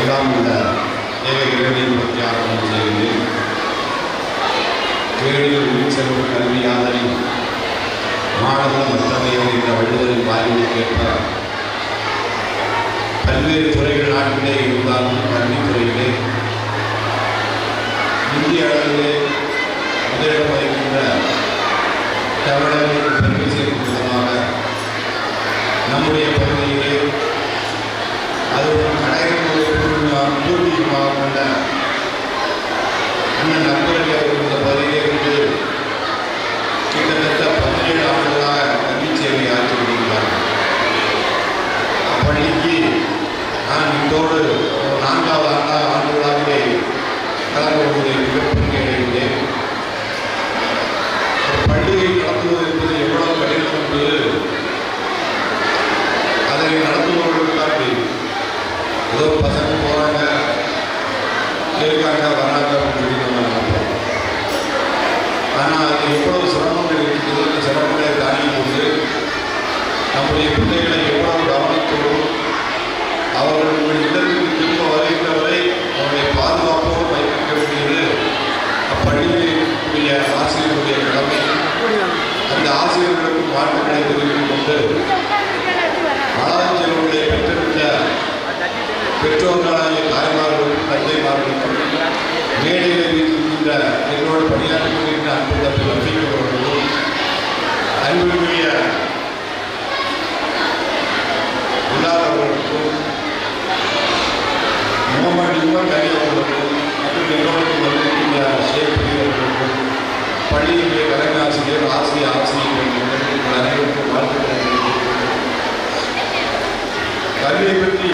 எல்லாம் உள்ள ஏக இறைவனை பற்றி ஆரம்பம் செய்கிறேன். கேடில் உயிர்ச்செல்வ கல்வி யாதனை மாணவர்கள் மற்றவையர் என்ற வள்ளுவரின் வாயிலுக்கேற்ப பல்வேறு துறைகள் நாட்டிலே இருந்தாலும் கல்வித்துறையிலே இந்திய அளவிலே முதலிடம் வகிக்கின்ற தமிழர்களுக்கு பெருமை சேர்க்கும் விதமாக நம்முடைய பகுதியிலே அதுவும் கடைகளுடைய பூர்வீகமாக கொண்ட அண்ணன் நண்பர்கள் அவர்கள் இந்த பகுதியிலே இருந்து கிட்டத்தட்ட 17 ஆண்டுகளாக கல்வி சேவை ஆற்றி வருகிறார்கள். அப்பள்ளிக்கு நான் இதோடு 4வது ஆண்டுகளாகவே கலந்து கொள்வதை மிகப்பெருமை அடைகிறேன். பள்ளியை நடத்துவது என்பது எவ்வளவு கடினம் என்பது அதை நடத்துபவர்களுக்கு தான் தெரியும். ஏதோ பசங்க போகிறாங்க, இருக்காங்க, வராங்க அப்படின்னு சொல்லி நம்ம நினைப்போம். ஆனால் அது எவ்வளவு சிரமங்கள் இருக்கிறது, அந்த சிரமங்களை தாங்கி கொண்டு நம்முடைய பிள்ளைகளை எவ்வளவு கவனித்தோடு அவர்கள் உங்கள் இல்லத்துக்கு திரும்ப வருகின்றவரை அவருடைய பாதுகாப்போடு வைக்க வேண்டியது அப்பள்ளியில் இருக்கக்கூடிய ஆசிரியர்களுடைய கடமை. அந்த ஆசிரியர்களுக்கும் வாழ்த்துக்களை தெரிவித்துக் கொண்டு மாணவர்களுடைய பெற்றெடுத்த பெற்றோர்களாகிய தாய்மார்களுக்கும் தந்தைமார்களுக்கும் மேடையில் இருக்கின்ற என்னோடு பணியாற்றுகின்ற அன்பு தம்பி நம்பிக்கைவர்களும் அன்புக்குரிய இல்லாதவர்களுக்கும் முகமது கலி அவர்களுக்கும் மற்றும் என்னோடு வந்திருக்கின்ற ஷேக்வர்களுக்கும் பள்ளியினுடைய தலைமை ஆசிரியர் ஆசிரியர்கள் அனைவருக்கும் வாழ்த்துக்களை கல்வியை பற்றி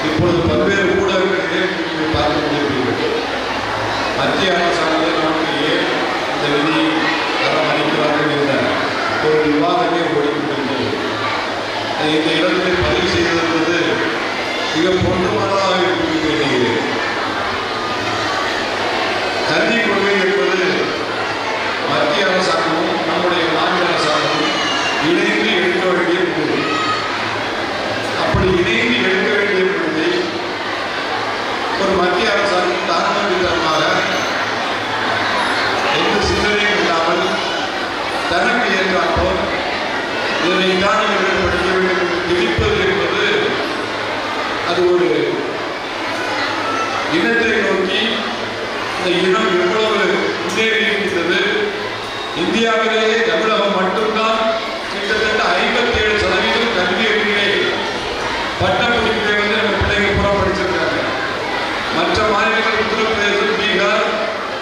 இப்பொழுது பல்வேறு ஊடகங்களிலே நீங்கள் பார்த்து கொண்டிருக்கிறீர்கள். மத்திய அரசாங்கத்தை நமக்கு ஏன் இந்த விதியை தரம் அளிக்கிறார்கள் என்ற ஒரு விவாதமே ஓடிக்கொண்டிருக்கிறது. இந்த இடத்திலே பதிவு செய்திருப்பது மிக பொருத்தமானதாக இருக்கும் என்று எண்ணுகிறேன். கல்வி கொள்கை என்பது மத்திய அரசாங்கமும் நம்முடைய மாநில அரசாங்கமும் இணைந்து எடுக்க வேண்டிய கொள்கை. அப்படி இணைந்து எடுக்க வேண்டிய கொள்கை ஒரு மத்திய அரசாங்கம் தாராளமாக எந்த சிந்தனையும் இல்லாமல் தனக்கு ஏற்றாற்போல் இதனை தான் இவர்கள் படிக்க வேண்டும் என்று திணிப்பது என்பது அது ஒரு இனத்தை நோக்கி இந்த இனம் எவ்வளவு முன்னேறி இருக்கின்றது. இந்தியாவிலேயே தமிழகம் மட்டும்தான் கிட்டத்தட்ட 57% கல்வி அறிவிலே பட்டப்படிப்பை வந்து நம்ம பிள்ளைகள் புறம் படிச்சிருக்காங்க. மற்ற மாநிலங்கள் உத்தரப்பிரதேசம், பீகார்,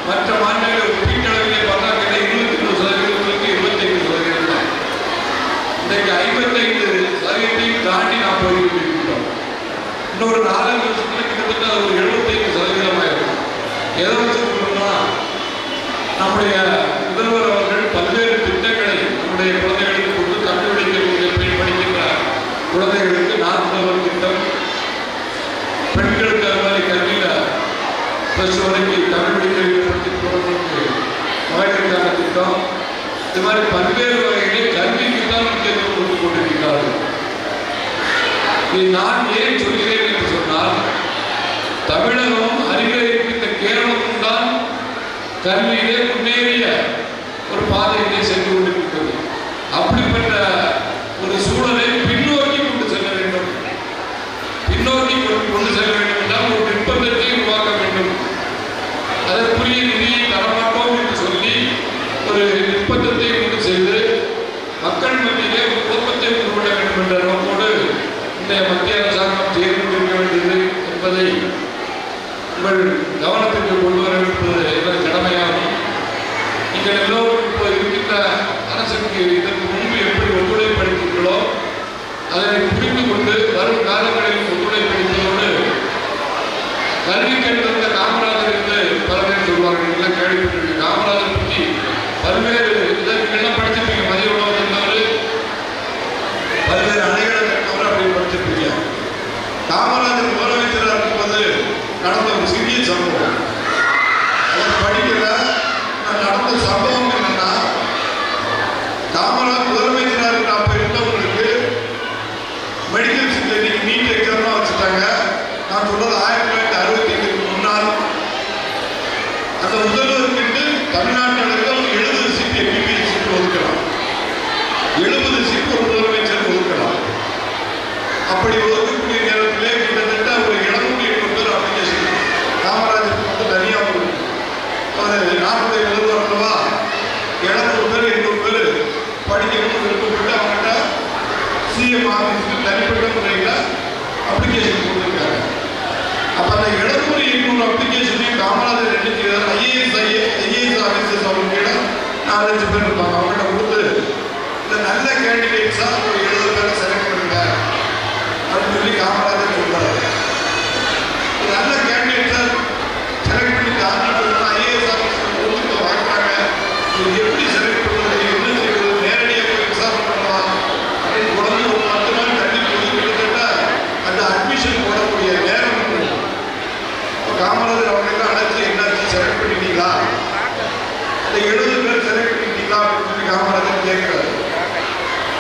மற்ற மாநிலங்கள் ஒப்பீட்டளவிலே பார்த்தாக்கிட்ட 23%, 25% தான். இன்றைக்கு 55% தாண்டி நாம் போய்கொண்டிருக்கின்றோம். இன்னொரு 4 வருஷத்துல கிட்டத்தட்ட ஒரு 75% ஆயிடும். எதை வச்சு சொல்லணும்னா நம்முடைய முதல்வர் அவர்கள் பல்வேறு திட்டங்களை நம்முடைய குழந்தைகளுக்கு கொண்டு கண்டுபிடிக்க படிக்கின்ற குழந்தைகளுக்கு 40 திட்டம், பெண்களுக்கு அது மாதிரி கல்வியில் +2 வரைக்கும் தமிழ் வழிகளில் படித்து போகிறவங்களுக்கு மகளிருக்கான திட்டம், இது மாதிரி பல்வேறு வகைகளில் கல்விக்கு தான் முக்கியத்துவம் கொடுத்து கொண்டிருக்கிறார்கள். இதை நான் ஏன் சொல்கிறேன் என்று சொன்னால், தமிழகமும் அருகில் இருக்கின்ற கேரளமும் தான் கல்வியிலே முன்னேறிய ஒரு பாதையிலே சென்று கொண்டிருக்கிறது. அப்படிப்பட்ட ஒரு சூழலை பின்னோக்கி கொண்டு செல்ல வேண்டும். பின்னோக்கி கொண்டு செல்ல வேண்டும் என்றால் ஒரு நிர்பந்தத்தை உருவாக்க வேண்டும். அதற்குரிய நிதியை தரமாட்டோம் என்று சொல்லி ஒரு நிர்பந்தத்தை கொண்டு செய்து மக்கள் மத்தியிலே ஒரு குழப்பத்தை உருவாக்க வேண்டும் என்ற நோக்கோடு இந்த மத்திய அரசாங்கம் செய்து கொண்டிருக்க வேண்டியது என்பதை உங்கள் கவனத்திற்கு கொண்டு வர இருப்பது எனது கடமையாகும். நீங்கள் எல்லோரும் இப்போ இருக்கின்ற அரசுக்கு இதற்கு முன்பு எப்படி ஒத்துழைப்படுத்தீர்களோ அதனை புரிந்து கொண்டு வரும் காலங்களில் ஒத்துழைப்படுத்தோடு கல்வி கண்டிருந்த காமராஜர் என்று பல பேர் சொல்வார்கள். எல்லாம் கேள்விப்பட்டிருக்க காமராஜர் பற்றி பல்வேறு இதற்கெல்லாம் படிச்சிருப்பீங்க. மதிய உணவு தந்தவர், பல்வேறு அணைகளை கட்டவர் அப்படின்னு படிச்சிருப்பீங்க. காமராஜர் முதலமைச்சராக இருக்கும்போது நடந்த ஒரு சிறிய சம்பவம் படிக்கல. நடந்த சம்பவம் என்னன்னா, காமராஜர் முதலமைச்சராக இருக்கிற அப்ப இருந்தவங்களுக்கு மெடிக்கல் சீட் நீட் எக்ஸாம்லாம் வச்சுட்டாங்க. நான் இன்னொரு அப்ளிகேஷனையும் காமராஜர் என்ன செய்தார், ஐஏஎஸ் ஆஃபீஸர்ஸ் அவர்களிடம் 4-5 பேர் இருப்பாங்க, அவங்கள்ட்ட கொடுத்து இந்த நல்ல கேண்டிடேட்ஸா ஒரு 70 பேரை செலக்ட் பண்ணுங்க அப்படின்னு சொல்லி காமராஜர் சொல்றாரு. நல்ல கேண்டிடேட்ஸா செலக்ட் பண்ணி காரணம் ஐஏஎஸ் ஆஃபீஸர் ஒழுங்கு வாங்குறாங்க, இது எப்படி செலக்ட் பண்ணுறது, என்ன செய்வது, நேரடியாக போய் விசாரணை பண்ணலாம் அப்படின்னு தொடர்ந்து ஒரு 10 நாள் தள்ளி போய் கிட்டத்தட்ட அந்த அட்மிஷன் போடக்கூடிய நேரம் காமராஜர் அவங்களெல்லாம் அழைச்சி என்னாச்சு செலக்ட் பண்ணிட்டீங்களா, அந்த 70 பேர் செலக்ட் பண்ணிட்டீங்களா அப்படின்னு சொல்லி காமராஜர் கேட்கிறாரு.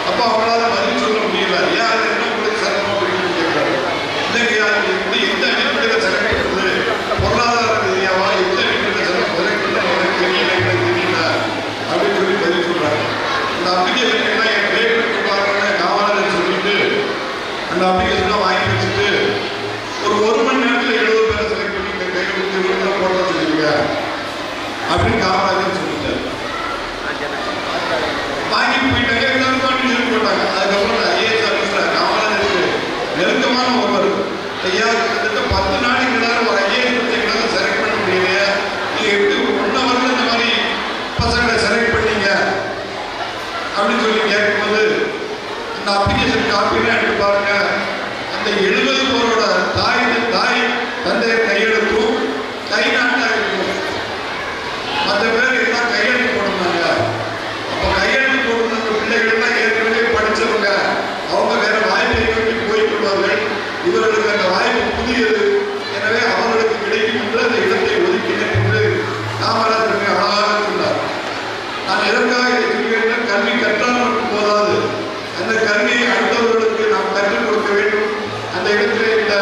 அப்போ அவங்களால பதில் சொல்ல முடியல, ஏன் அது என்ன உங்களுக்கு சிரமம் அப்படின்னு கேட்கிறாரு. இல்லைங்க எப்படி எந்த அடிப்படையில் செலக்ட் பண்ணுறது, பொருளாதார ரீதியாவா எந்த அடிப்படையில் செலக்ட் பண்ண எனக்கு தெரியல அப்படின்னு சொல்லி பதில் சொல்றாங்க. அந்த அப்ளிகேஷன் எல்லாம் என் கிரேட் பாருங்க காமராஜர் சொல்லிட்டு அந்த அப்ளிகேஷன்லாம் வாங்கி வச்சுட்டு ஒரு மணி நேரத்தில் 70 பேரை செலக்ட் பண்ணி கையில் கொடுத்து போட சொல்லிருங்க அப்படின்னு காமராஜர் சொல்லிட்டாரு. வாங்கிட்டு போயிட்டாங்க, எல்லாருக்கும் அட்மிஷன் போட்டாங்க. அதுக்கப்புறம் ஐஏஎஸ் ஆஃபீஸர் காமராஜருக்கு நெருக்கமான ஒருவர், ஐயா கிட்டத்தட்ட 10 நாளைக்கு எல்லாரும் ஒரு ஐஏஎஸ் பசங்களை செலக்ட் பண்ண முடியலையே, நீங்க எப்படி 1 ஹவர்ல இந்த மாதிரி பசங்களை செலக்ட் பண்ணீங்க அப்படின்னு சொல்லி கேட்கும்போது இந்த அப்ளிகேஷன் காப்பிலாம் எடுத்து பாருங்க, அந்த 70 பேரோட தாய் தந்தையர் கையெழுத்தும் கை நாட்டா இருக்கும், மற்ற பேர் எல்லாம் கையெழுத்து போடுறாங்க. அப்போ கையெழுத்து போடுற பிள்ளைகள்லாம் ஏற்கனவே படிச்சவங்க, அவங்க வேற வாய்ப்பை நோக்கி போய்விடுவார்கள், இவர்களுக்கு அந்த வாய்ப்பு புதியது, எனவே அவர்களுக்கு கிடைக்கும் என்று அந்த இடத்தை ஒதுக்கினேன் என்று காமராஜர் அழகாக சொன்னார். நான் எதற்காக இதை சொல்கிறேன், கல்வி கற்றால் மட்டும் போதாது, அந்த கல்வியை அடுத்தவர்களுக்கு நாம் கற்றுக் கொடுக்க வேண்டும். அந்த இடத்திலே இந்த